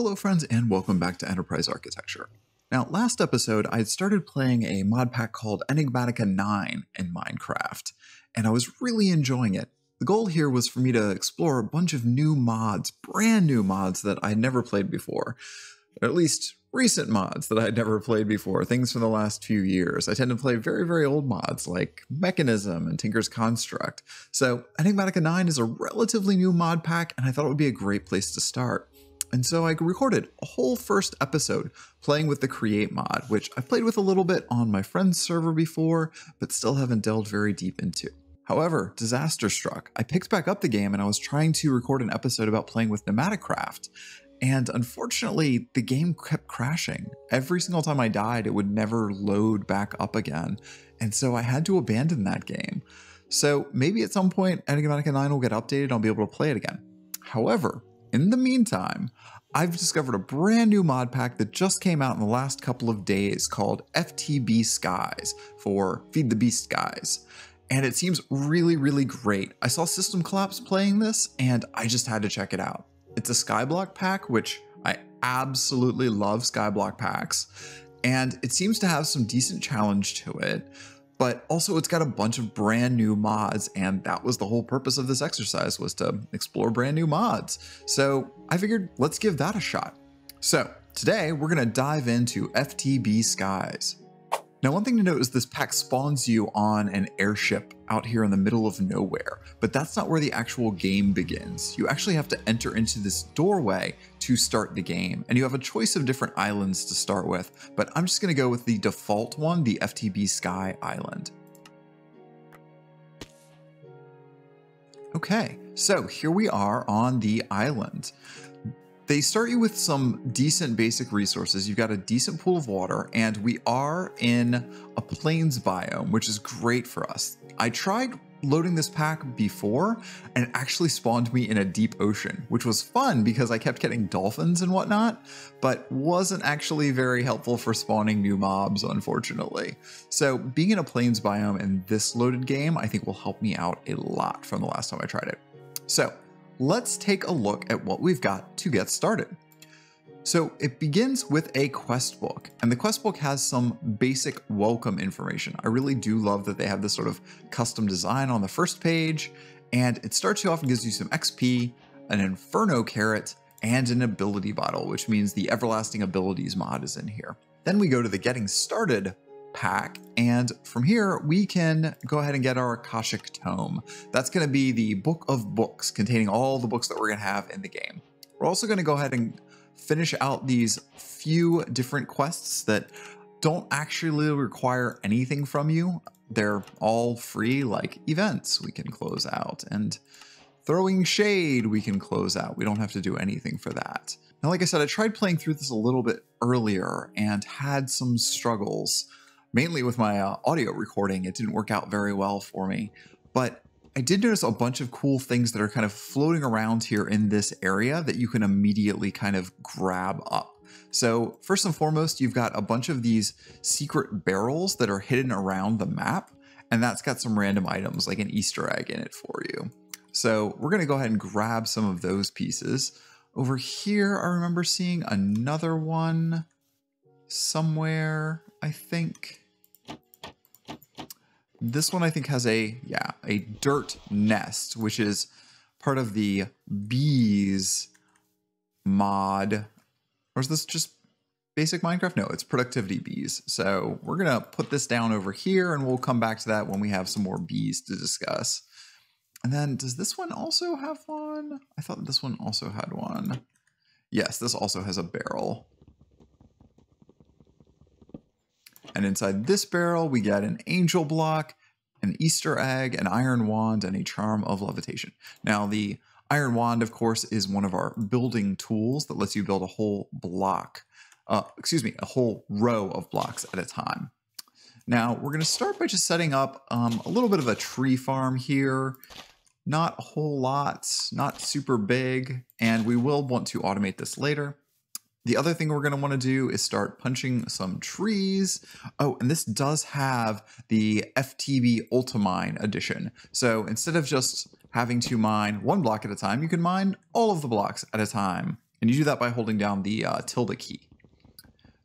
Hello friends and welcome back to Enterprise Architecture. Now last episode I had started playing a mod pack called Enigmatica 9 in Minecraft, and I was really enjoying it. The goal here was for me to explore a bunch of new mods, brand new mods that I'd never played before, or at least recent mods that I'd never played before, things from the last few years. I tend to play very old mods like Mechanism and Tinker's Construct, so Enigmatica 9 is a relatively new mod pack and I thought it would be a great place to start. And so I recorded a whole first episode playing with the Create mod, which I've played with a little bit on my friend's server before, but still haven't delved very deep into. However, disaster struck. I picked back up the game and I was trying to record an episode about playing with Pneumaticraft, and unfortunately the game kept crashing. Every single time I died, it would never load back up again, and so I had to abandon that game. So maybe at some point Enigmatica 9 will get updated and I'll be able to play it again. However, in the meantime, I've discovered a brand new mod pack that just came out in the last couple of days called FTB Skies, for Feed the Beast Guys. And it seems really great. I saw System Collapse playing this and I just had to check it out. It's a SKYBLOCK pack, which I absolutely love SKYBLOCK packs, and it seems to have some decent challenge to it, but also it's got a bunch of brand new mods, and that was the whole purpose of this exercise, was to explore brand new mods. So I figured let's give that a shot. So today we're gonna dive into FTB Skies. Now, one thing to note is this pack spawns you on an airship out here in the middle of nowhere, but that's not where the actual game begins. You actually have to enter into this doorway to start the game, and you have a choice of different islands to start with, but I'm just gonna go with the default one, the FTB Sky Island. Okay, so here we are on the island. They start you with some decent basic resources. You've got a decent pool of water, and we are in a plains biome, which is great for us. I tried loading this pack before, and it actually spawned me in a deep ocean, which was fun because I kept getting dolphins and whatnot, but wasn't actually very helpful for spawning new mobs, unfortunately. So being in a plains biome in this loaded game, I think will help me out a lot from the last time I tried it. So let's take a look at what we've got to get started. So it begins with a quest book, and the quest book has some basic welcome information. I really do love that they have this sort of custom design on the first page, and it starts you off and gives you some XP, an Inferno carrot, and an ability bottle, which means the Everlasting Abilities mod is in here. Then we go to the Getting Started pack, and from here we can go ahead and get our Akashic Tome. That's going to be the book of books containing all the books that we're going to have in the game. We're also going to go ahead and finish out these few different quests that don't actually require anything from you. They're all free, like events we can close out, and throwing shade we can close out. We don't have to do anything for that. Now, like I said, I tried playing through this a little bit earlier and had some struggles. Mainly with my audio recording, it didn't work out very well for me, but I did notice a bunch of cool things that are kind of floating around here in this area that you can immediately kind of grab up. So first and foremost, you've got a bunch of these secret barrels that are hidden around the map, and that's got some random items like an Easter egg in it for you. So we're going to go ahead and grab some of those pieces. Over here, I remember seeing another one somewhere, I think. This one I think has a dirt nest, which is part of the bees mod. Or is this just basic Minecraft? No, it's productivity bees. So we're gonna put this down over here and we'll come back to that when we have some more bees to discuss. And then does this one also have one? I thought this one also had one. Yes, this also has a barrel. And inside this barrel, we get an angel block, an Easter egg, an iron wand, and a charm of levitation. Now, the iron wand, of course, is one of our building tools that lets you build a whole block, a whole row of blocks at a time. Now, we're going to start by just setting up a little bit of a tree farm here. Not a whole lot, not super big, and we will want to automate this later. The other thing we're going to want to do is start punching some trees. Oh, and this does have the FTB Ultimine edition. So instead of just having to mine one block at a time, you can mine all of the blocks at a time. And you do that by holding down the tilde key.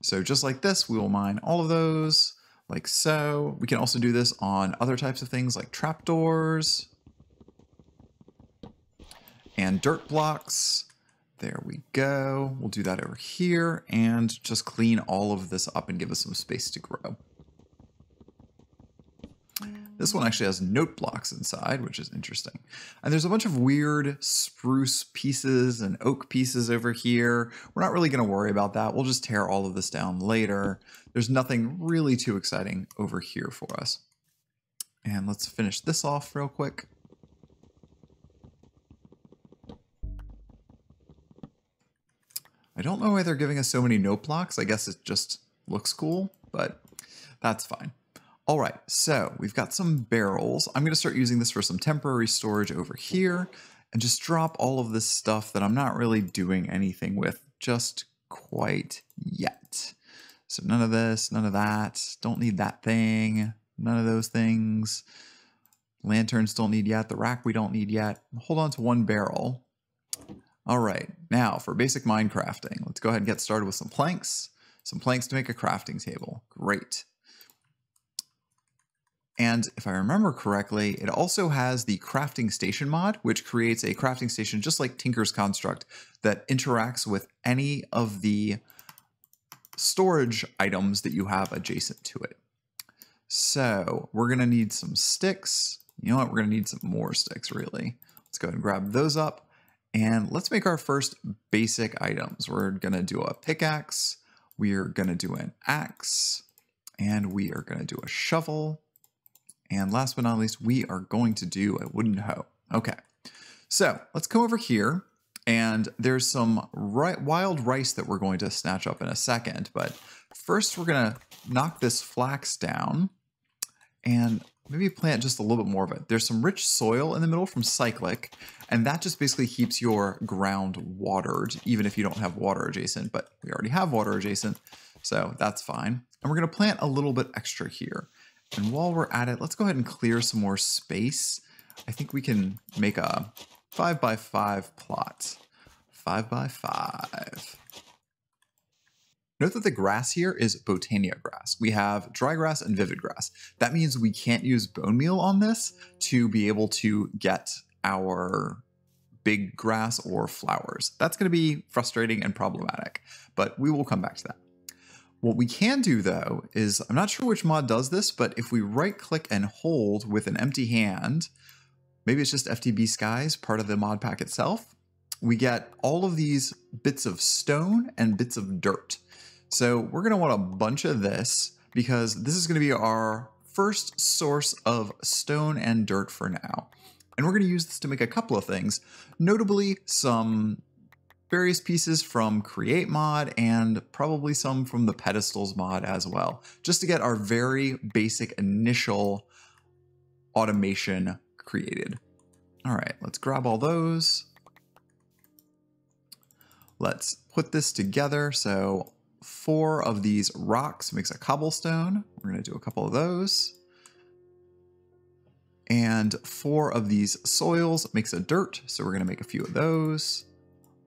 So just like this, we will mine all of those like so. We can also do this on other types of things like trapdoors and dirt blocks. There we go. We'll do that over here and just clean all of this up and give us some space to grow. This one actually has note blocks inside, which is interesting. And there's a bunch of weird spruce pieces and oak pieces over here. We're not really going to worry about that. We'll just tear all of this down later. There's nothing really too exciting over here for us. And let's finish this off real quick. I don't know why they're giving us so many note blocks. I guess it just looks cool, but that's fine. All right, so we've got some barrels. I'm going to start using this for some temporary storage over here and just drop all of this stuff that I'm not really doing anything with just quite yet. So none of this, none of that. Don't need that thing. None of those things. Lanterns don't need yet. The rack we don't need yet. Hold on to one barrel. All right, now for basic mine crafting. Let's go ahead and get started with some planks. Some planks to make a crafting table. Great. And if I remember correctly, it also has the crafting station mod, which creates a crafting station just like Tinker's Construct that interacts with any of the storage items that you have adjacent to it. So we're going to need some sticks. You know what? We're going to need some more sticks, really. Let's go ahead and grab those up. And let's make our first basic items. We're going to do a pickaxe. We're going to do an axe. And we are going to do a shovel. And last but not least, we are going to do a wooden hoe. Okay, so let's come over here. And there's some wild rice that we're going to snatch up in a second. But first, we're going to knock this flax down and maybe plant just a little bit more of it. There's some rich soil in the middle from Cyclic, and that just basically keeps your ground watered, even if you don't have water adjacent. But we already have water adjacent, so that's fine. And we're going to plant a little bit extra here. And while we're at it, let's go ahead and clear some more space. I think we can make a 5x5 plot. 5x5. Note that the grass here is Botania grass. We have dry grass and vivid grass. That means we can't use bone meal on this to be able to get our big grass or flowers. That's going to be frustrating and problematic, but we will come back to that. What we can do though is, I'm not sure which mod does this, but if we right click and hold with an empty hand, maybe it's just FTB Skies, part of the mod pack itself, we get all of these bits of stone and bits of dirt. So we're going to want a bunch of this because this is going to be our first source of stone and dirt for now. And we're going to use this to make a couple of things, notably some various pieces from Create Mod and probably some from the Pedestals Mod as well, just to get our very basic initial automation created. All right, let's grab all those. Let's put this together. So 4 of these rocks makes a cobblestone. We're going to do a couple of those. And 4 of these soils makes a dirt. So we're going to make a few of those.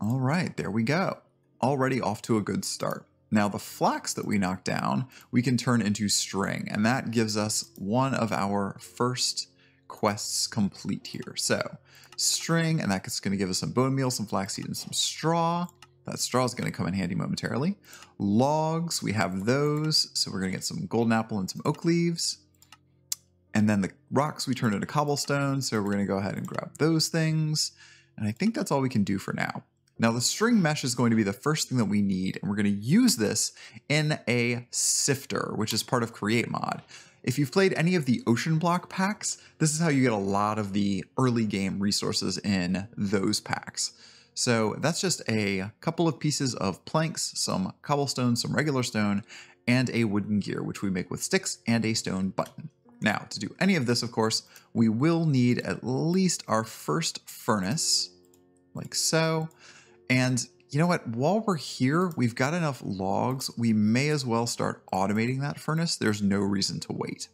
All right, there we go. Already off to a good start. Now the flax that we knocked down, we can turn into string, and that gives us one of our first quests complete here. So string, and that's going to give us some bone meal, some flaxseed, and some straw. That straw is going to come in handy momentarily. Logs, we have those, so we're going to get some golden apple and some oak leaves. And then the rocks we turn into cobblestone, so we're going to go ahead and grab those things. And I think that's all we can do for now. Now the string mesh is going to be the first thing that we need, and we're going to use this in a sifter, which is part of Create Mod. If you've played any of the Oceanblock packs, this is how you get a lot of the early game resources in those packs. So that's just a couple of pieces of planks, some cobblestone, some regular stone, and a wooden gear, which we make with sticks and a stone button. Now, to do any of this, of course, we will need at least our first furnace, like so. And you know what? While we're here, we've got enough logs. We may as well start automating that furnace. There's no reason to wait.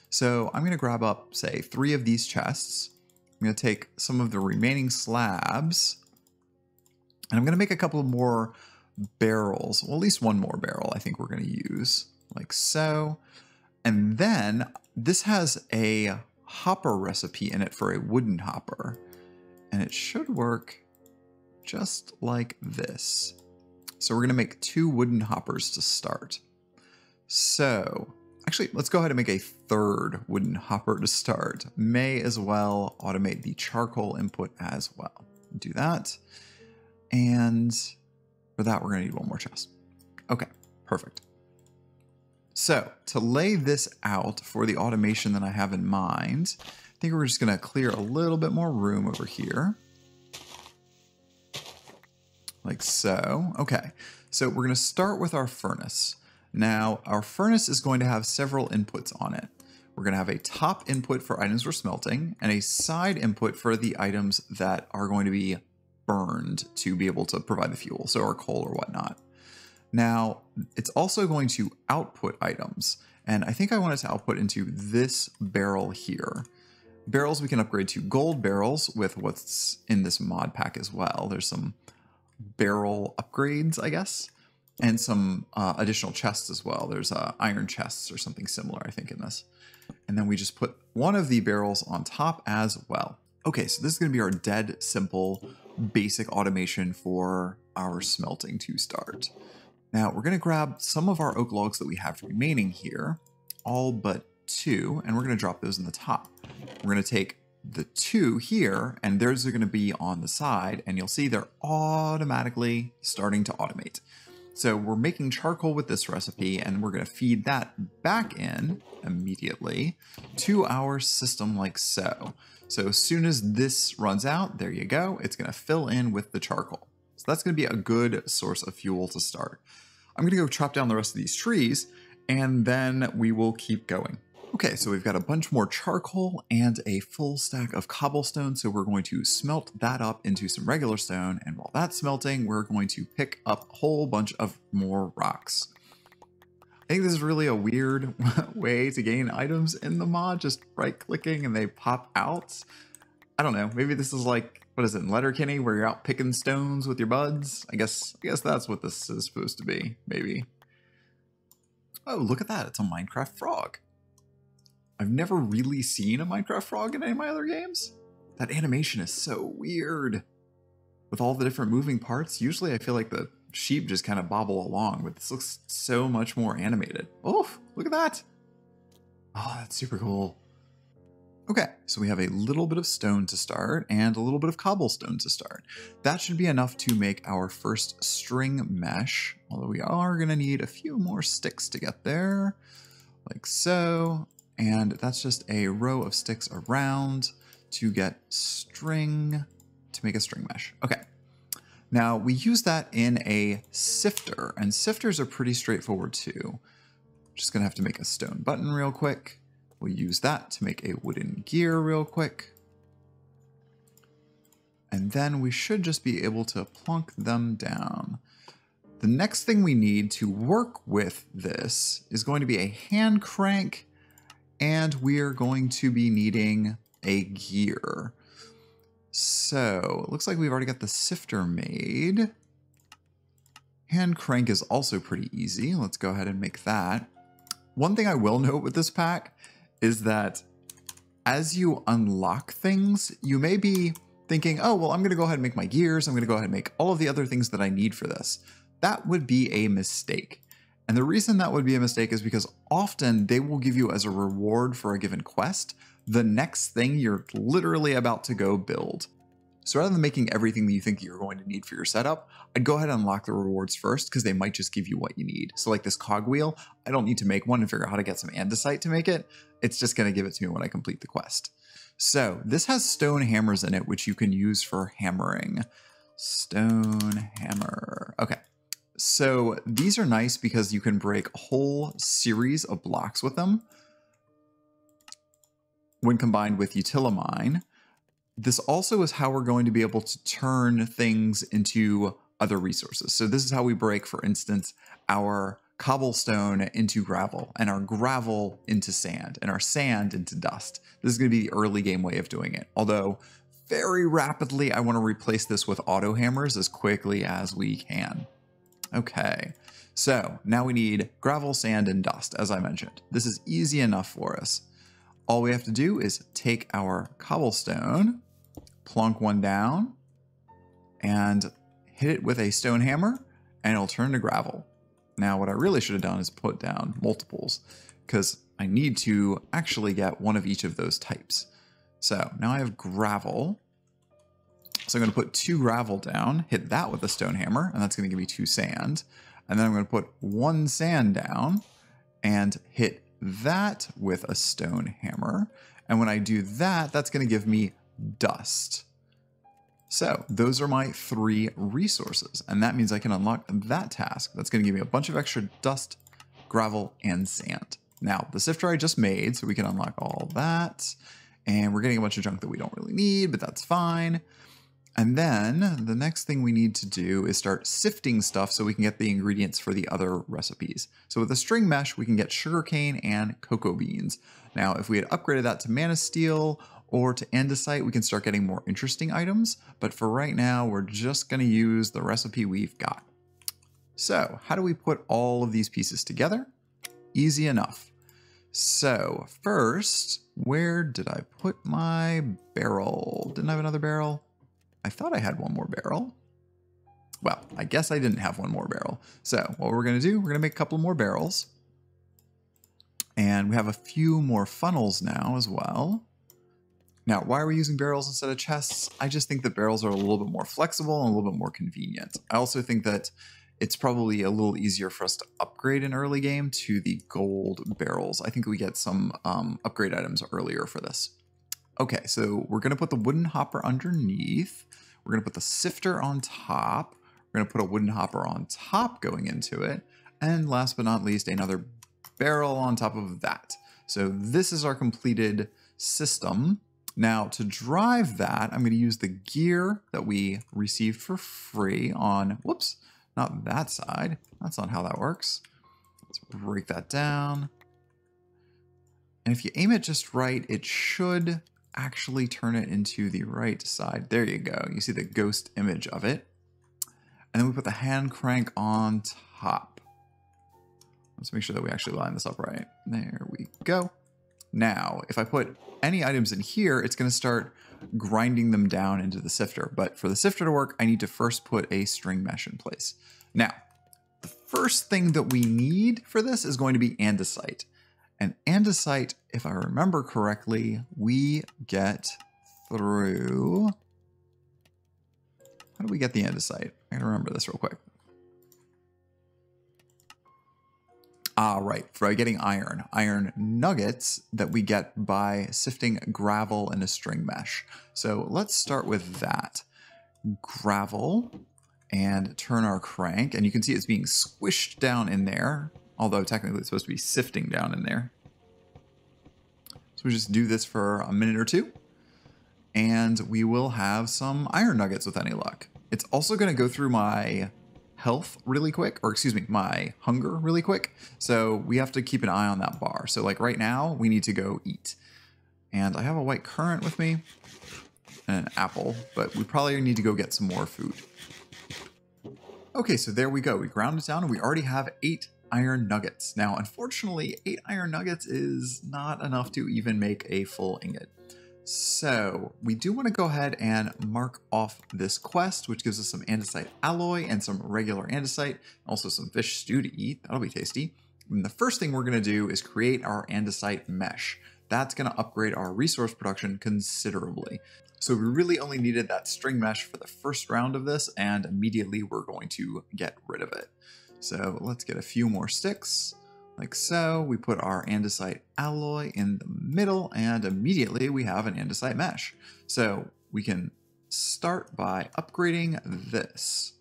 So I'm going to grab up, say, 3 of these chests. I'm going to take some of the remaining slabs And I'm going to make a couple more barrels. Well, at least one more barrel I think we're going to use, like so. And then this has a hopper recipe in it for a wooden hopper. And it should work just like this. So we're going to make 2 wooden hoppers to start. So actually, let's go ahead and make a 3rd wooden hopper to start. May as well automate the charcoal input as well. Do that. And for that, we're going to need 1 more chest. Okay, perfect. So to lay this out for the automation that I have in mind, I think we're just going to clear a little bit more room over here. Like so. Okay, so we're going to start with our furnace. Now, our furnace is going to have several inputs on it. We're going to have a top input for items we're smelting and a side input for the items that are going to be burned to be able to provide the fuel, so our coal or whatnot. Now, it's also going to output items, and I think I want it to output into this barrel here. Barrels we can upgrade to gold barrels with what's in this mod pack as well. There's some barrel upgrades, I guess, and some additional chests as well. There's iron chests or something similar, I think, in this. And then we just put one of the barrels on top as well. Okay, so this is going to be our dead simple basic automation for our smelting to start. Now we're going to grab some of our oak logs that we have remaining here, all but 2, and we're going to drop those in the top. We're going to take the 2 here, and those are going to be on the side, and you'll see they're automatically starting to automate. So we're making charcoal with this recipe, and we're going to feed that back in immediately to our system like so. So as soon as this runs out, there you go, it's going to fill in with the charcoal. So that's going to be a good source of fuel to start. I'm going to go chop down the rest of these trees, and then we will keep going. Okay, so we've got a bunch more charcoal and a full stack of cobblestone, so we're going to smelt that up into some regular stone, and while that's smelting, we're going to pick up a whole bunch of more rocks. I think this is really a weird way to gain items in the mod, just right-clicking and they pop out. I don't know, maybe this is like, what is it, in Letterkenny, where you're out picking stones with your buds? I guess that's what this is supposed to be, maybe. Oh, look at that, it's a Minecraft frog. I've never really seen a Minecraft frog in any of my other games. That animation is so weird. With all the different moving parts, usually I feel like the sheep just kind of bobble along, but this looks so much more animated. Oh, look at that. Oh, that's super cool. Okay, so we have a little bit of stone to start and a little bit of cobblestone to start. That should be enough to make our first string mesh, although we are going to need a few more sticks to get there, like so. And that's just a row of sticks around to get string, to make a string mesh. Okay. Now we use that in a sifter, and sifters are pretty straightforward too. Just gonna have to make a stone button real quick. We'll use that to make a wooden gear real quick. And then we should just be able to plunk them down. The next thing we need to work with this is going to be a hand crank, and we are going to be needing a gear. So it looks like we've already got the sifter made. Hand crank is also pretty easy. Let's go ahead and make that. One thing I will note with this pack is that as you unlock things, you may be thinking, oh, well, I'm going to go ahead and make my gears. I'm going to go ahead and make all of the other things that I need for this. That would be a mistake. And the reason that would be a mistake is because often they will give you as a reward for a given quest the next thing you're literally about to go build. So rather than making everything that you think you're going to need for your setup, I'd go ahead and unlock the rewards first because they might just give you what you need. So like this cogwheel, I don't need to make one and figure out how to get some andesite to make it. It's just going to give it to me when I complete the quest. So this has stone hammers in it, which you can use for hammering. Stone hammer. Okay. So these are nice because you can break a whole series of blocks with them. When combined with utilamine, this also is how we're going to be able to turn things into other resources. So this is how we break, for instance, our cobblestone into gravel, and our gravel into sand, and our sand into dust. This is going to be the early game way of doing it. Although very rapidly, I want to replace this with auto hammers as quickly as we can. Okay, so now we need gravel, sand, and dust, as I mentioned. This is easy enough for us. All we have to do is take our cobblestone, plunk one down, and hit it with a stone hammer, and it'll turn to gravel. Now, what I really should have done is put down multiples, because I need to actually get one of each of those types. So now I have gravel. So I'm going to put 2 gravel down, hit that with a stone hammer, and that's going to give me 2 sand. And then I'm going to put 1 sand down and hit that with a stone hammer. And when I do that, that's going to give me dust. So those are my 3 resources. And that means I can unlock that task. That's going to give me a bunch of extra dust, gravel, and sand. Now, the sifter I just made, so we can unlock all that. And we're getting a bunch of junk that we don't really need, but that's fine. And then the next thing we need to do is start sifting stuff so we can get the ingredients for the other recipes. So with the string mesh, we can get sugarcane and cocoa beans. Now, if we had upgraded that to mana steel or to andesite, we can start getting more interesting items. But for right now, we're just going to use the recipe we've got. So how do we put all of these pieces together? Easy enough. So first, where did I put my barrel? Didn't I have another barrel? I thought I had one more barrel. Well, I guess I didn't have one more barrel. So what we're going to do, we're going to make a couple more barrels. And we have a few more funnels now as well. Now, why are we using barrels instead of chests? I just think that barrels are a little bit more flexible and a little bit more convenient. I also think that it's probably a little easier for us to upgrade in early game to the gold barrels. I think we get some upgrade items earlier for this. Okay, so we're going to put the wooden hopper underneath. We're going to put the sifter on top. We're going to put a wooden hopper on top going into it. And last but not least, another barrel on top of that. So this is our completed system. Now to drive that, I'm going to use the gear that we received for free on, whoops, not that side. That's not how that works. Let's break that down. And if you aim it just right, it should actually turn it into the right side. There you go. You see the ghost image of it. And then we put the hand crank on top. Let's make sure that we actually line this up right. There we go. Now, if I put any items in here, it's going to start grinding them down into the sifter. But for the sifter to work, I need to first put a string mesh in place. Now, the first thing that we need for this is going to be andesite. And andesite, if I remember correctly, we get through... How do we get the andesite? I gotta remember this real quick. Ah, right, for getting iron. Iron nuggets that we get by sifting gravel in a string mesh. So let's start with that. Gravel, and turn our crank. And you can see it's being squished down in there. Although technically it's supposed to be sifting down in there. So we just do this for a minute or two. And we will have some iron nuggets with any luck. It's also going to go through my health really quick, or excuse me, my hunger really quick. So we have to keep an eye on that bar. So like right now, we need to go eat. And I have a white currant with me and an apple, but we probably need to go get some more food. Okay, so there we go. We ground it down and we already have 8 iron nuggets. Now, unfortunately, 8 iron nuggets is not enough to even make a full ingot. So we do want to go ahead and mark off this quest, which gives us some andesite alloy and some regular andesite, also some fish stew to eat. That'll be tasty. And the first thing we're going to do is create our andesite mesh. That's going to upgrade our resource production considerably. So we really only needed that string mesh for the first round of this, and immediately we're going to get rid of it. So let's get a few more sticks. Like so, we put our andesite alloy in the middle, and immediately we have an andesite mesh. So we can start by upgrading this.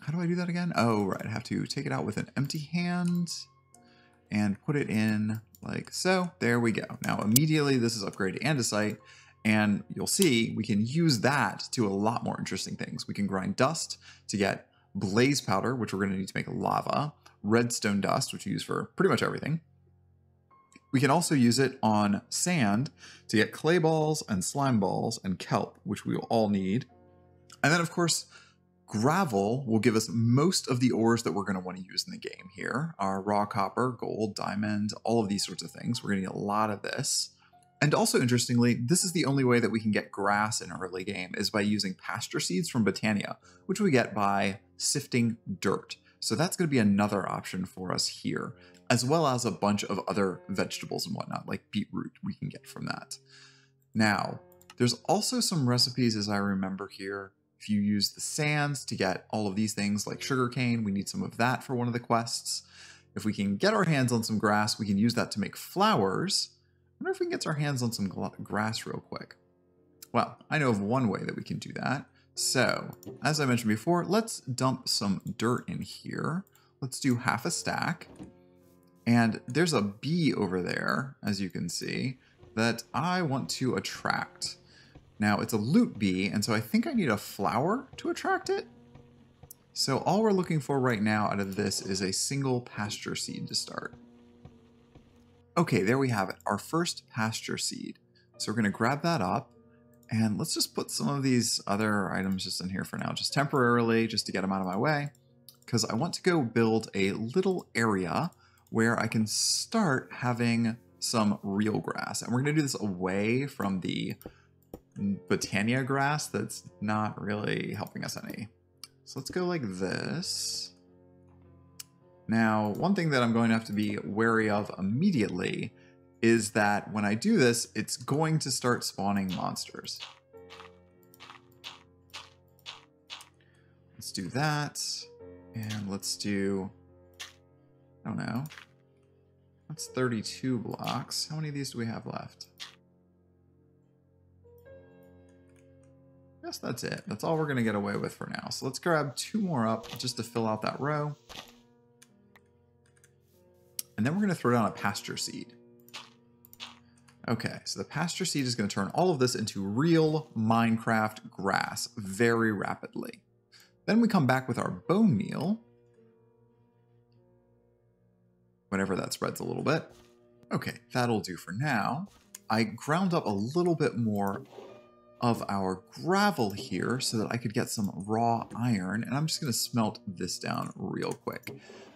How do I do that again? Oh, right, I have to take it out with an empty hand and put it in like so. There we go. Now immediately this is upgraded to andesite, and you'll see we can use that to a lot more interesting things. We can grind dust to get blaze powder, which we're going to need to make lava, redstone dust, which we use for pretty much everything, We can also use it on sand to get clay balls and slime balls and kelp, which we will all need. And then of course, gravel will give us most of the ores that we're going to want to use in the game here. Our raw copper, gold, diamond, all of these sorts of things. We're going to need a lot of this. And also interestingly, this is the only way that we can get grass in early game is by using pasture seeds from Botania, which we get by sifting dirt. So that's going to be another option for us here, as well as a bunch of other vegetables and whatnot, like beetroot we can get from that. Now, there's also some recipes as I remember here. If you use the sands to get all of these things like sugarcane, we need some of that for one of the quests. If we can get our hands on some grass, we can use that to make flowers. I wonder if we can get our hands on some grass real quick. Well, I know of one way that we can do that. So, as I mentioned before, let's dump some dirt in here. Let's do half a stack. And there's a bee over there, as you can see, that I want to attract. Now, it's a loot bee, and so I think I need a flower to attract it. So all we're looking for right now out of this is a single pasture seed to start. Okay, there we have it, our first pasture seed. So we're going to grab that up, and let's just put some of these other items just in here for now, just temporarily, just to get them out of my way, because I want to go build a little area where I can start having some real grass. And we're going to do this away from the Botania grass that's not really helping us any. So let's go like this. Now, one thing that I'm going to have to be wary of immediately is that when I do this, it's going to start spawning monsters. Let's do that. And let's do, I don't know. That's 32 blocks. How many of these do we have left? I guess that's it. That's all we're going to get away with for now. So let's grab 2 more up just to fill out that row. And then we're going to throw down a pasture seed. Okay, so the pasture seed is going to turn all of this into real Minecraft grass very rapidly. Then we come back with our bone meal. Whenever that spreads a little bit. Okay, that'll do for now. I ground up a little bit more of our gravel here so that I could get some raw iron, and I'm just going to smelt this down real quick.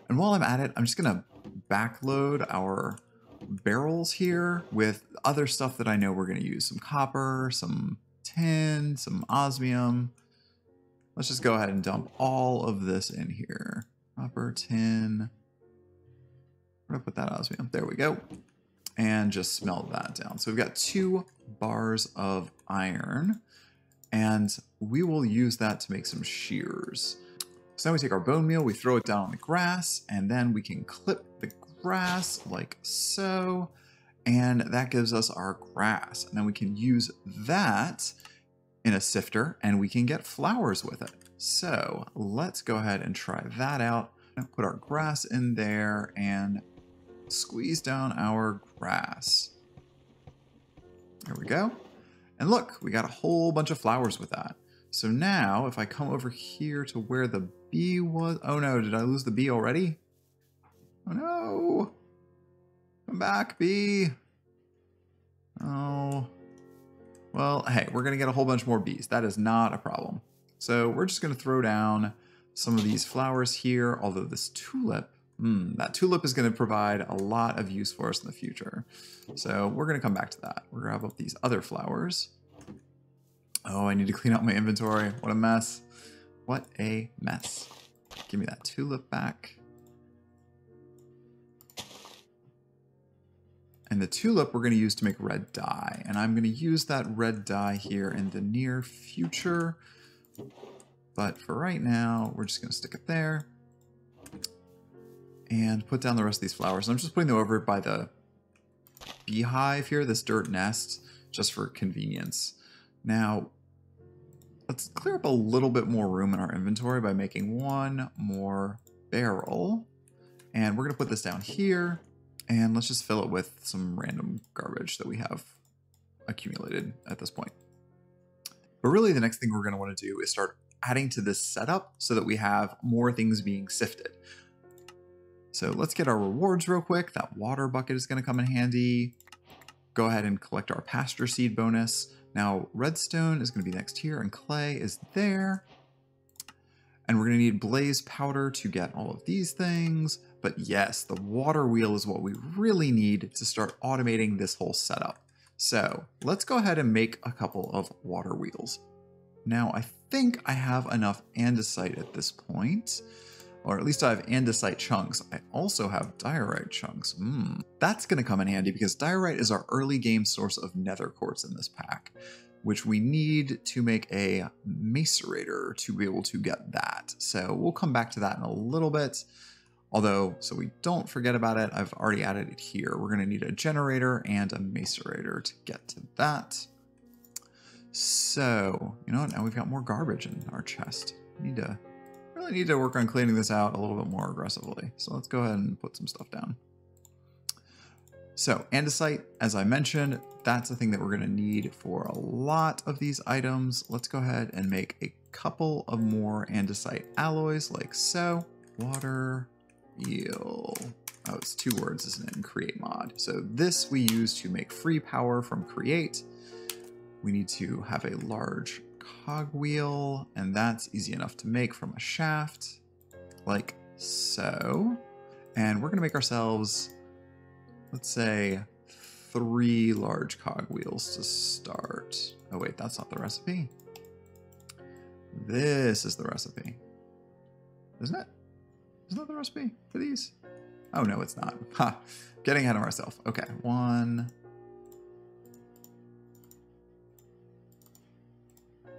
And while I'm at it, I'm just going to backload our barrels here with other stuff that I know we're going to use. Some copper, some tin, some osmium. Let's just go ahead and dump all of this in here. Copper, tin. Where do I put that osmium? There we go. And just smelt that down. So we've got 2 bars of iron, and we will use that to make some shears. So now we take our bone meal, we throw it down on the grass, and then we can clip the grass like so, and that gives us our grass. And then we can use that in a sifter, and we can get flowers with it. So let's go ahead and try that out. Put our grass in there and squeeze down our grass. There we go. And look, we got a whole bunch of flowers with that. So now if I come over here to where the bee was, oh no, did I lose the bee already? Oh no. Come back, bee. Oh. Well, hey, we're gonna get a whole bunch more bees. That is not a problem. So we're just gonna throw down some of these flowers here, although this tulip, that tulip is going to provide a lot of use for us in the future. So we're going to come back to that. We'll grab up these other flowers. Oh, I need to clean out my inventory. What a mess. What a mess. Give me that tulip back. And the tulip we're going to use to make red dye. And I'm going to use that red dye here in the near future. But for right now, we're just going to stick it there. And put down the rest of these flowers. And I'm just putting them over by the beehive here, this dirt nest, just for convenience. Now, let's clear up a little bit more room in our inventory by making 1 more barrel. And we're going to put this down here. And let's just fill it with some random garbage that we have accumulated at this point. But really, the next thing we're going to want to do is start adding to this setup so that we have more things being sifted. So let's get our rewards real quick. That water bucket is going to come in handy. Go ahead and collect our pasture seed bonus. Now redstone is going to be next here and clay is there. And we're going to need blaze powder to get all of these things. But yes, the water wheel is what we really need to start automating this whole setup. So let's go ahead and make a couple of water wheels. Now I think I have enough andesite at this point, or at least I have andesite chunks. I also have diorite chunks. That's going to come in handy because diorite is our early game source of nether quartz in this pack, which we need to make a macerator to be able to get that. So we'll come back to that in a little bit. Although, so we don't forget about it, I've already added it here. We're going to need a generator and a macerator to get to that. So, you know what? Now we've got more garbage in our chest. We really need to work on cleaning this out a little bit more aggressively. So let's go ahead and put some stuff down. So andesite, as I mentioned, that's the thing that we're going to need for a lot of these items. Let's go ahead and make a couple of more andesite alloys like so. Water wheel. Oh, it's 2 words, isn't it, in create mod. So this we use to make free power from create. We need to have a large cogwheel, and that's easy enough to make from a shaft, like so. And we're going to make ourselves, let's say, 3 large cogwheels to start. Oh wait, that's not the recipe. This is the recipe. Isn't it? Isn't that the recipe for these? Oh no, it's not. Ha! Getting ahead of ourselves. Okay, 1,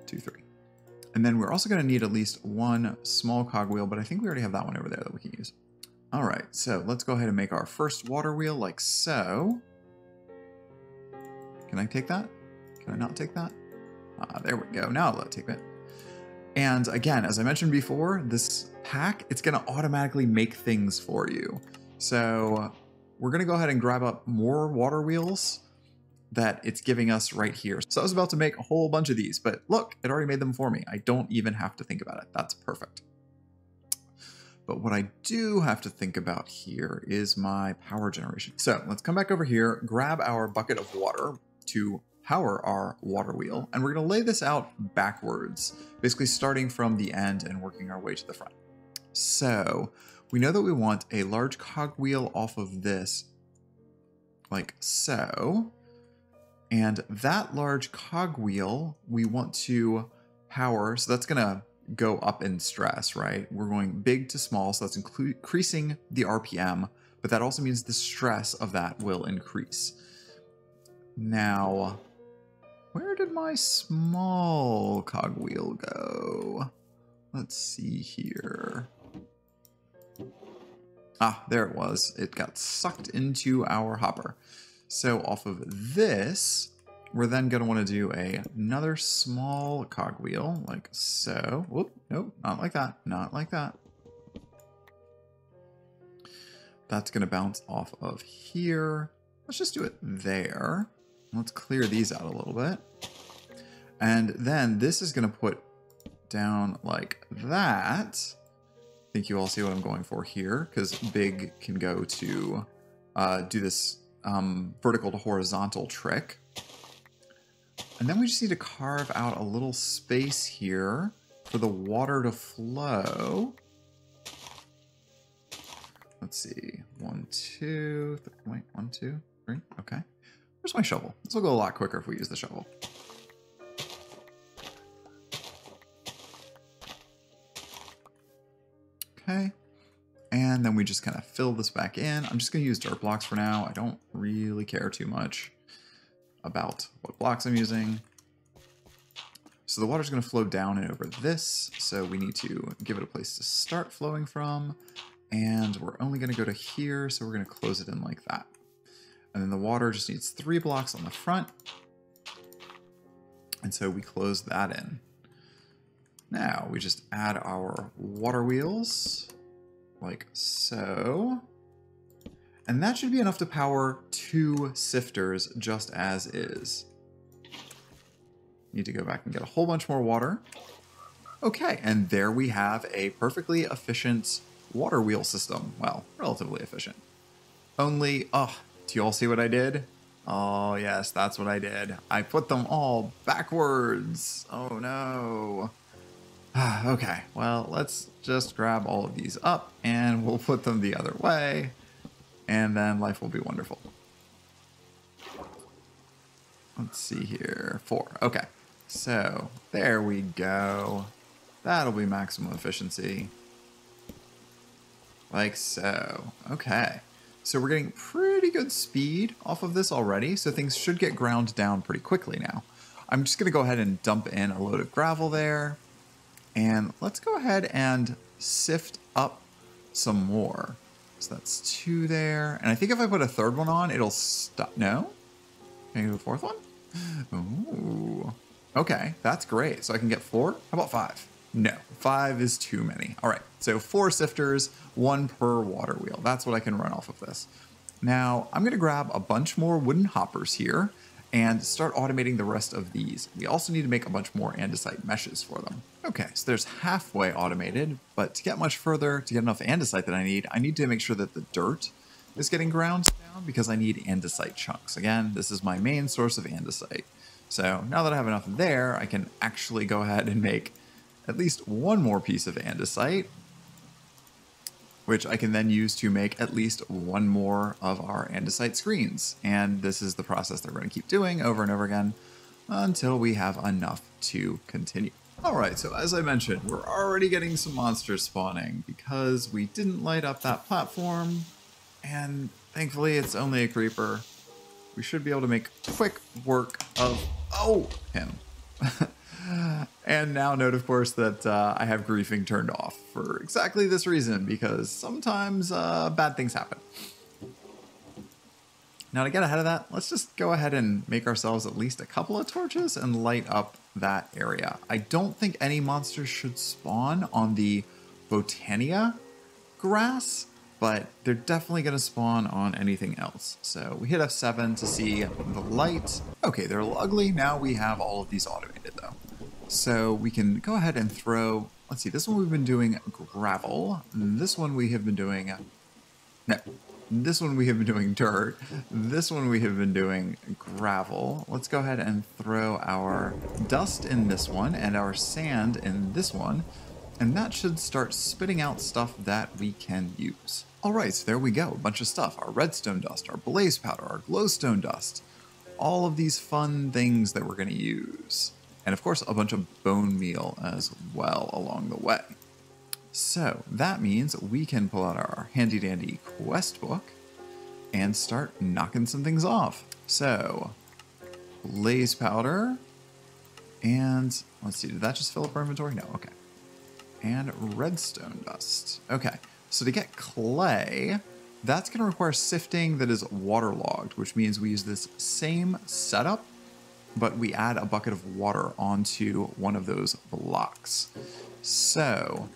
2, 3. And then we're also going to need at least 1 small cogwheel, but I think we already have that one over there that we can use. All right, so let's go ahead and make our first water wheel like so. Can I take that? Can I not take that? There we go. Now I'll take it. And again, as I mentioned before, this pack, it's going to automatically make things for you. So we're going to go ahead and grab up more water wheels that it's giving us right here. So I was about to make a whole bunch of these, but look, it already made them for me. I don't even have to think about it. That's perfect. But what I do have to think about here is my power generation. So let's come back over here, grab our bucket of water to power our water wheel, and we're going to lay this out backwards, basically starting from the end and working our way to the front. So we know that we want a large cogwheel off of this, like so. And that large cogwheel we want to power, so that's going to go up in stress, right? We're going big to small, so that's increasing the RPM, but that also means the stress of that will increase. Now, where did my small cogwheel go? Let's see here. Ah, there it was. It got sucked into our hopper. So off of this, we're then going to want to do another small cogwheel, like so. Whoop, nope, not like that, not like that. That's going to bounce off of here. Let's just do it there. Let's clear these out a little bit. And then this is going to put down like that. I think you all see what I'm going for here, because big can go to do this vertical to horizontal trick. And then we just need to carve out a little space here for the water to flow. Let's see, 1, 2, wait, 1, 2, 3, okay. Where's my shovel? This will go a lot quicker if we use the shovel. Okay, and then we just kind of fill this back in. I'm just going to use dirt blocks for now. I don't really care too much about what blocks I'm using. So the water's going to flow down and over this, so we need to give it a place to start flowing from, and we're only going to go to here, so we're going to close it in like that. And then the water just needs 3 blocks on the front, and so we close that in. Now we just add our water wheels, like so. And that should be enough to power 2 sifters just as is. Need to go back and get a whole bunch more water. Okay, and there we have a perfectly efficient water wheel system. Well, relatively efficient. Only, oh, do you all see what I did? Oh, yes, that's what I did. I put them all backwards. Oh, no. Okay, well, let's just grab all of these up and we'll put them the other way. And then life will be wonderful. Let's see here. 4. Okay. So there we go. That'll be maximum efficiency. Like so. Okay. So we're getting pretty good speed off of this already. So things should get ground down pretty quickly now. I'm just going to go ahead and dump in a load of gravel there. And let's go ahead and sift up some more. So that's 2 there. And I think if I put a third one on, it'll stop. No? Can I do a fourth one? Ooh. Okay, that's great. So I can get 4? How about 5? No, 5 is too many. All right, so 4 sifters, 1 per water wheel. That's what I can run off of this. Now, I'm gonna grab a bunch more wooden hoppers here and start automating the rest of these. We also need to make a bunch more andesite meshes for them. Okay, so there's halfway automated, but to get much further, to get enough andesite that I need to make sure that the dirt is getting ground down because I need andesite chunks. Again, this is my main source of andesite. So now that I have enough there, I can actually go ahead and make at least 1 more piece of andesite, which I can then use to make at least 1 more of our andesite screens. And this is the process that we're going to keep doing over and over again until we have enough to continue. All right, so as I mentioned, we're already getting some monsters spawning because we didn't light up that platform, and thankfully it's only a creeper. We should be able to make quick work of, oh, him. And now note, of course, that I have griefing turned off for exactly this reason, because sometimes bad things happen. Now to get ahead of that, let's just go ahead and make ourselves at least a couple of torches and light up that area. I don't think any monsters should spawn on the Botania grass, but they're definitely going to spawn on anything else. So we hit F7 to see the light. Okay, they're a little ugly. Now we have all of these automated though. So we can go ahead and throw, let's see, this one we've been doing gravel. This one we have been doing, no, this one we have been doing dirt. This one we have been doing gravel. Let's go ahead and throw our dust in this one and our sand in this one. And that should start spitting out stuff that we can use. All right, so there we go, a bunch of stuff. Our redstone dust, our blaze powder, our glowstone dust, all of these fun things that we're gonna use. And of course, a bunch of bone meal as well along the way. So that means we can pull out our handy dandy quest book and start knocking some things off. So, blaze powder, and let's see, did that just fill up our inventory? No, okay. And redstone dust. Okay, so to get clay, that's gonna require sifting that is waterlogged, which means we use this same setup, but we add a bucket of water onto one of those blocks. So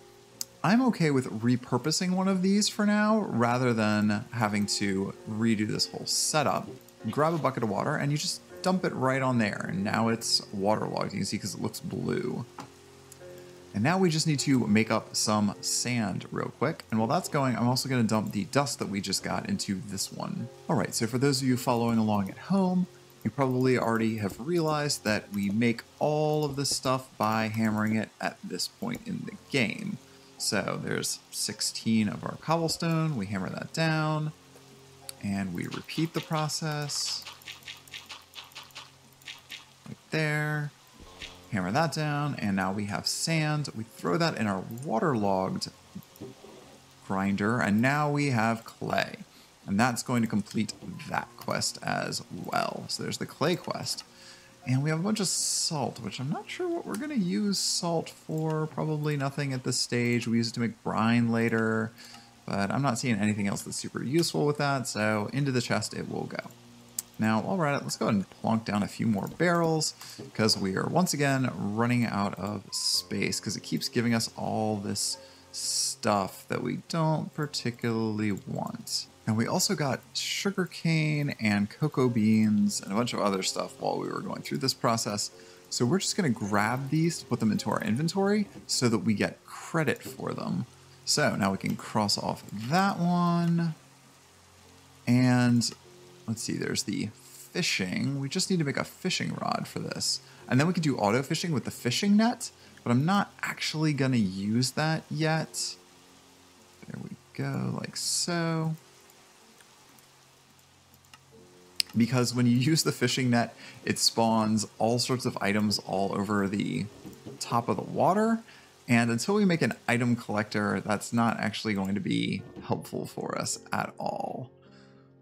I'm okay with repurposing one of these for now, rather than having to redo this whole setup. Grab a bucket of water and you just dump it right on there, and now it's waterlogged. You can see because it looks blue. And now we just need to make up some sand real quick. And while that's going, I'm also going to dump the dust that we just got into this one. All right, so for those of you following along at home, you probably already have realized that we make all of this stuff by hammering it at this point in the game. So there's 16 of our cobblestone, we hammer that down, and we repeat the process. Right there. Hammer that down, and now we have sand. We throw that in our waterlogged grinder, and now we have clay. And that's going to complete that quest as well. So there's the clay quest. And we have a bunch of salt, which I'm not sure what we're going to use salt for. Probably nothing at this stage. We use it to make brine later, but I'm not seeing anything else that's super useful with that, so into the chest it will go. Now, while we're at it, let's go ahead and plonk down a few more barrels, because we are once again running out of space, because it keeps giving us all this stuff that we don't particularly want. And we also got sugarcane and cocoa beans and a bunch of other stuff while we were going through this process. So we're just going to grab these to put them into our inventory so that we get credit for them. So now we can cross off that one. And let's see, there's the fishing. We just need to make a fishing rod for this. And then we can do auto fishing with the fishing net, but I'm not actually going to use that yet. There we go, like so. Because when you use the fishing net, it spawns all sorts of items all over the top of the water. And until we make an item collector, that's not actually going to be helpful for us at all.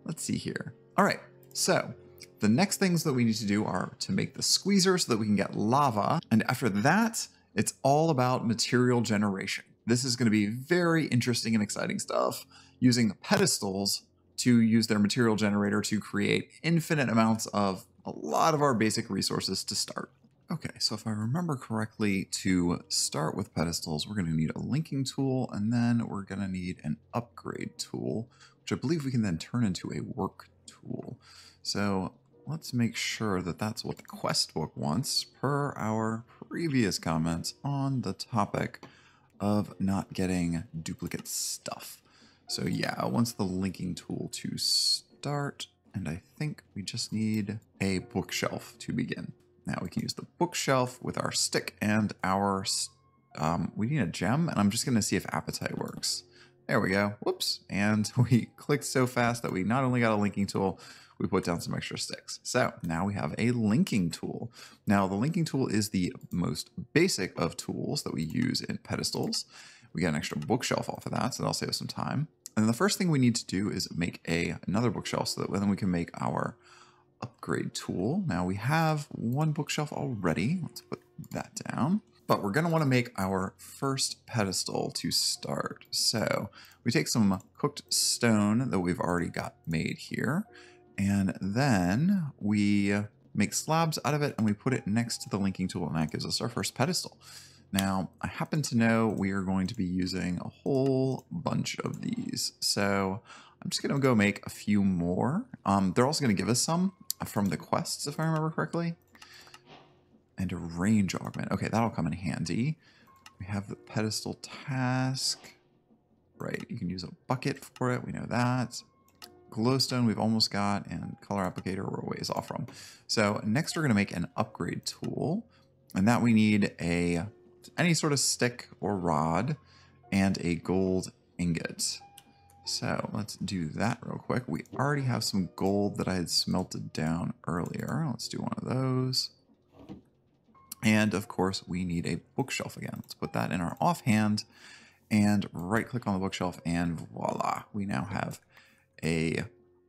Let's see here. All right, so the next things that we need to do are to make the squeezer so that we can get lava. And after that, it's all about material generation. This is going to be very interesting and exciting stuff, using the pedestals to use their material generator to create infinite amounts of a lot of our basic resources to start. Okay, so if I remember correctly, to start with pedestals, we're going to need a linking tool, and then we're going to need an upgrade tool, which I believe we can then turn into a work tool. So let's make sure that that's what the quest book wants, per our previous comments on the topic of not getting duplicate stuff. So yeah, it wants the linking tool to start, and I think we just need a bookshelf to begin. Now we can use the bookshelf with our stick and our, we need a gem, and I'm just gonna see if appetite works. There we go, whoops. And we clicked so fast that we not only got a linking tool, we put down some extra sticks. So now we have a linking tool. Now the linking tool is the most basic of tools that we use in pedestals. We get an extra bookshelf off of that, so that'll save us some time. And the first thing we need to do is make another bookshelf so that then we can make our upgrade tool. Now we have one bookshelf already. Let's put that down. But we're going to want to make our first pedestal to start. So we take some cooked stone that we've already got made here, and then we make slabs out of it and we put it next to the linking tool, and that gives us our first pedestal. Now, I happen to know we are going to be using a whole bunch of these, so I'm just going to go make a few more. They're also going to give us some from the quests, if I remember correctly. And a range augment. Okay, that'll come in handy. We have the pedestal task. Right, you can use a bucket for it. We know that. Glowstone we've almost got, and color applicator we're a ways off from. So next we're going to make an upgrade tool, and that we need any sort of stick or rod and a gold ingot. So let's do that real quick. We already have some gold that I had smelted down earlier. Let's do one of those. And of course we need a bookshelf again. Let's put that in our offhand and right click on the bookshelf, and voila, we now have a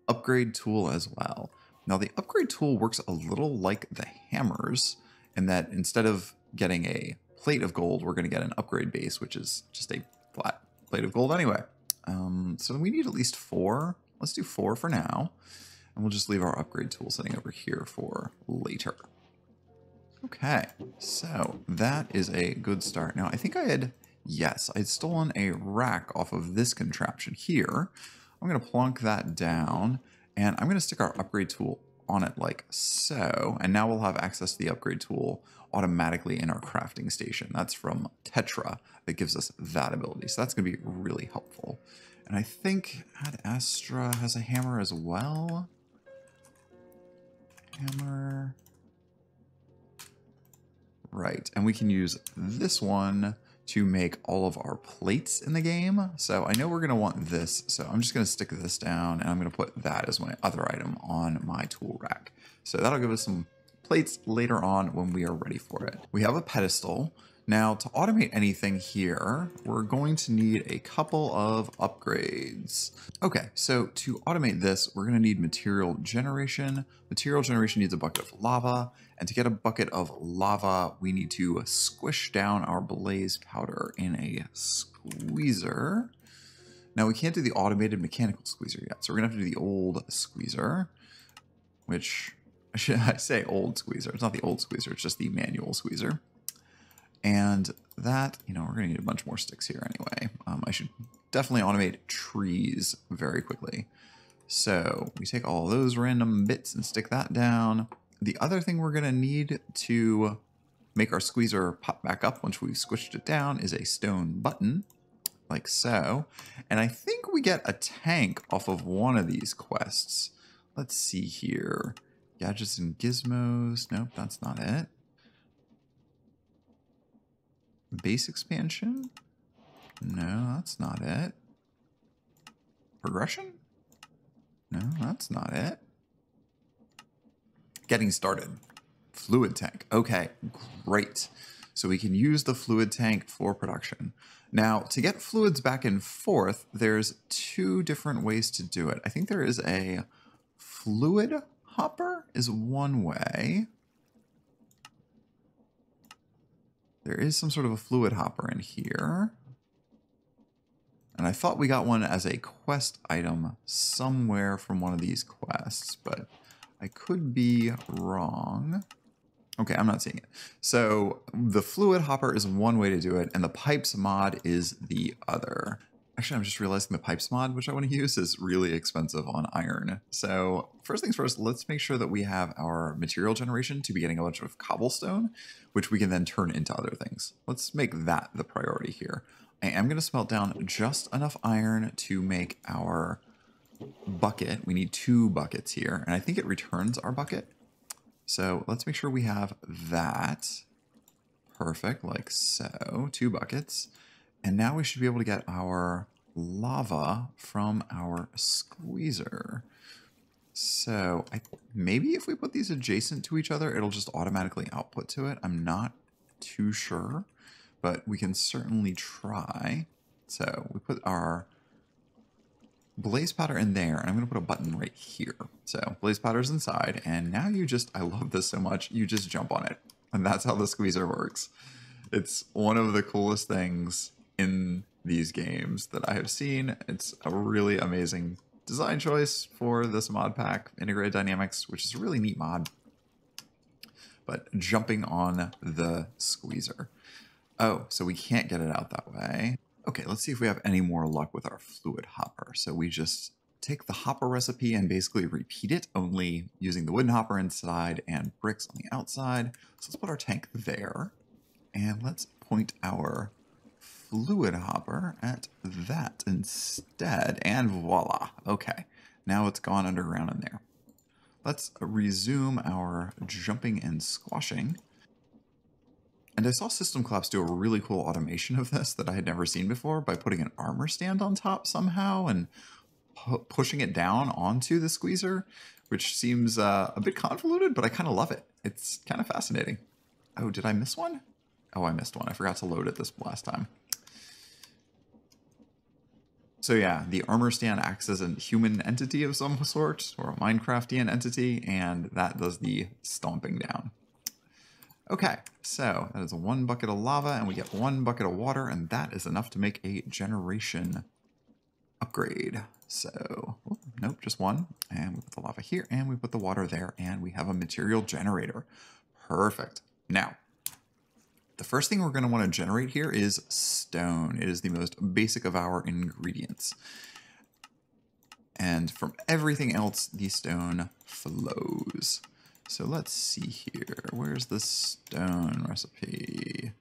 upgrade tool as well. Now the upgrade tool works a little like the hammers in that instead of getting a plate of gold, we're going to get an upgrade base, which is just a flat plate of gold anyway. So we need at least 4. Let's do 4 for now, and we'll just leave our upgrade tool sitting over here for later. Okay, so that is a good start. Now I think I'd stolen a rack off of this contraption here. I'm going to plunk that down, and I'm going to stick our upgrade tool on it like so, and now we'll have access to the upgrade tool automatically in our crafting station. That's from Tetra that gives us that ability, so that's going to be really helpful. And I think Ad Astra has a hammer as well. Hammer. Right, and we can use this one to make all of our plates in the game. So I know we're going to want this, so I'm just going to stick this down, and I'm going to put that as my other item on my tool rack. So that'll give us some plates later on when we are ready for it. We have a pedestal. Now to automate anything here, we're going to need a couple of upgrades. Okay, so to automate this, we're going to need material generation. Material generation needs a bucket of lava, and to get a bucket of lava, we need to squish down our blaze powder in a squeezer. Now we can't do the automated mechanical squeezer yet, so we're going to have to do the old squeezer, which, should I say old squeezer? It's not the old squeezer, it's just the manual squeezer. And that, we're going to need a bunch more sticks here anyway. I should definitely automate trees very quickly. So we take all those random bits and stick that down. The other thing we're going to need to make our squeezer pop back up once we've squished it down is a stone button. like so. And I think we get a tank off of one of these quests. Let's see here. Gadgets and gizmos. Nope, that's not it. Base expansion? No, that's not it. Progression? No, that's not it. Getting started. Fluid tank. Okay, great. So we can use the fluid tank for production. Now, to get fluids back and forth, there's two different ways to do it. I think there is a fluid hopper is one way. There is some sort of a fluid hopper in here. And I thought we got one as a quest item somewhere from one of these quests, but I could be wrong. Okay, I'm not seeing it. So the fluid hopper is one way to do it, and the pipes mod is the other. Actually, I'm just realizing the pipes mod, which I want to use, is really expensive on iron. So first things first, let's make sure that we have our material generation to be getting a bunch of cobblestone, which we can then turn into other things. Let's make that the priority here. I am going to smelt down just enough iron to make our bucket. We need 2 buckets here, and I think it returns our bucket. So let's make sure we have that. Perfect, like so. 2 buckets. And now we should be able to get our lava from our squeezer. So maybe if we put these adjacent to each other, it'll just automatically output to it. I'm not too sure, but we can certainly try. So we put our blaze powder in there, and I'm going to put a button right here. So blaze powder's inside, and now you just, I love this so much, you just jump on it. And that's how the squeezer works. It's one of the coolest things in these games that I have seen. It's a really amazing design choice for this mod pack, Integrated Dynamics, which is a really neat mod. But jumping on the squeezer. Oh, so we can't get it out that way. Okay, let's see if we have any more luck with our fluid hopper. So we just take the hopper recipe and basically repeat it, only using the wooden hopper inside and bricks on the outside. So let's put our tank there, and let's point our fluid hopper at that instead, and voila. Okay, now it's gone underground in there. Let's resume our jumping and squashing. And I saw System Collapse do a really cool automation of this that I had never seen before by putting an armor stand on top somehow and pushing it down onto the squeezer, which seems a bit convoluted, but I kind of love it. It's kind of fascinating. Oh, did I miss one? Oh, I missed one. I forgot to load it this last time. So yeah, the armor stand acts as a human entity of some sort, or a Minecraftian entity, and that does the stomping down. Okay, so that is 1 bucket of lava, and we get 1 bucket of water, and that is enough to make a generation upgrade. So, nope, just 1, and we put the lava here, and we put the water there, and we have a material generator. Perfect. Now, the first thing we're going to want to generate here is stone. It is the most basic of our ingredients. And from everything else, the stone flows. So let's see here. Where's the stone recipe?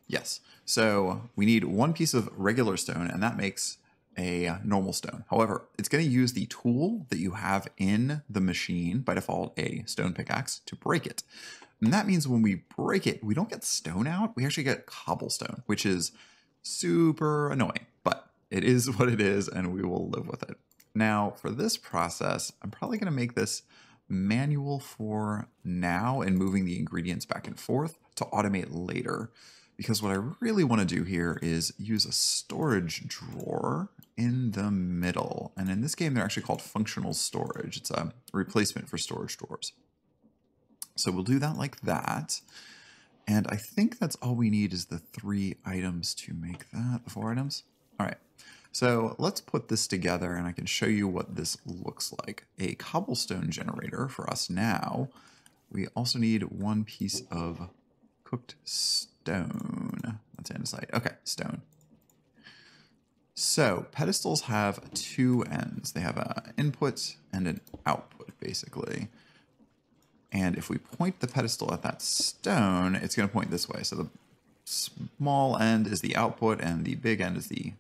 Yes. So we need 1 piece of regular stone, and that makes a normal stone. However, it's going to use the tool that you have in the machine, by default a stone pickaxe, to break it. And that means when we break it, we don't get stone out, we actually get cobblestone, which is super annoying, but it is what it is, and we will live with it. Now, for this process, I'm probably going to make this manual for now and moving the ingredients back and forth to automate later, because what I really want to do here is use a storage drawer in the middle. And in this game, they're actually called functional storage. It's a replacement for storage drawers. So we'll do that like that. And I think that's all we need is the 3 items to make that, the 4 items. All right. So let's put this together and I can show you what this looks like. A cobblestone generator for us now. We also need 1 piece of cooked stone. That's andesite. Okay, stone. So pedestals have 2 ends. They have an input and an output, basically. And if we point the pedestal at that stone, it's going to point this way. So the small end is the output and the big end is the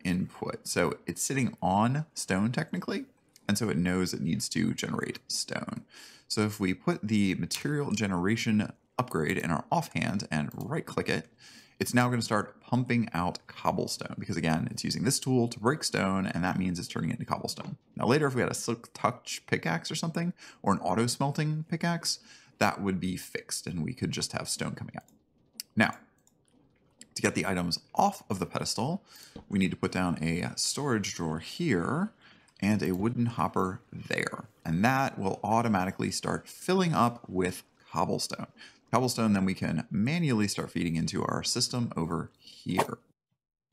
input. So it's sitting on stone technically, and so it knows it needs to generate stone. So if we put the material generation upgrade in our offhand and right click it, it's now going to start pumping out cobblestone because again, it's using this tool to break stone and that means it's turning it into cobblestone. Now later, if we had a silk touch pickaxe or something, or an auto smelting pickaxe, that would be fixed and we could just have stone coming out. Now, to get the items off of the pedestal, we need to put down a storage drawer here and a wooden hopper there. And that will automatically start filling up with cobblestone. Cobblestone, then we can manually start feeding into our system over here.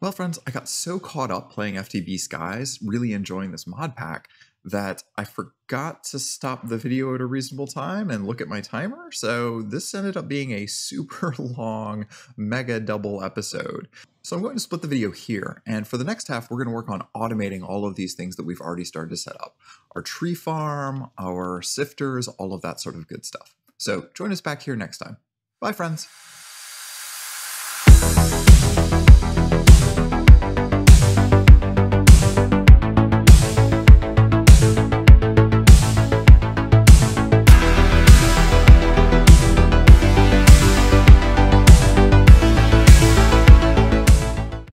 Well, friends, I got so caught up playing FTB Skies, really enjoying this mod pack, that I forgot to stop the video at a reasonable time and look at my timer. So this ended up being a super long, mega double episode. So I'm going to split the video here. And for the next half, we're going to work on automating all of these things that we've already started to set up. Our tree farm, our sifters, all of that sort of good stuff. So join us back here next time. Bye, friends.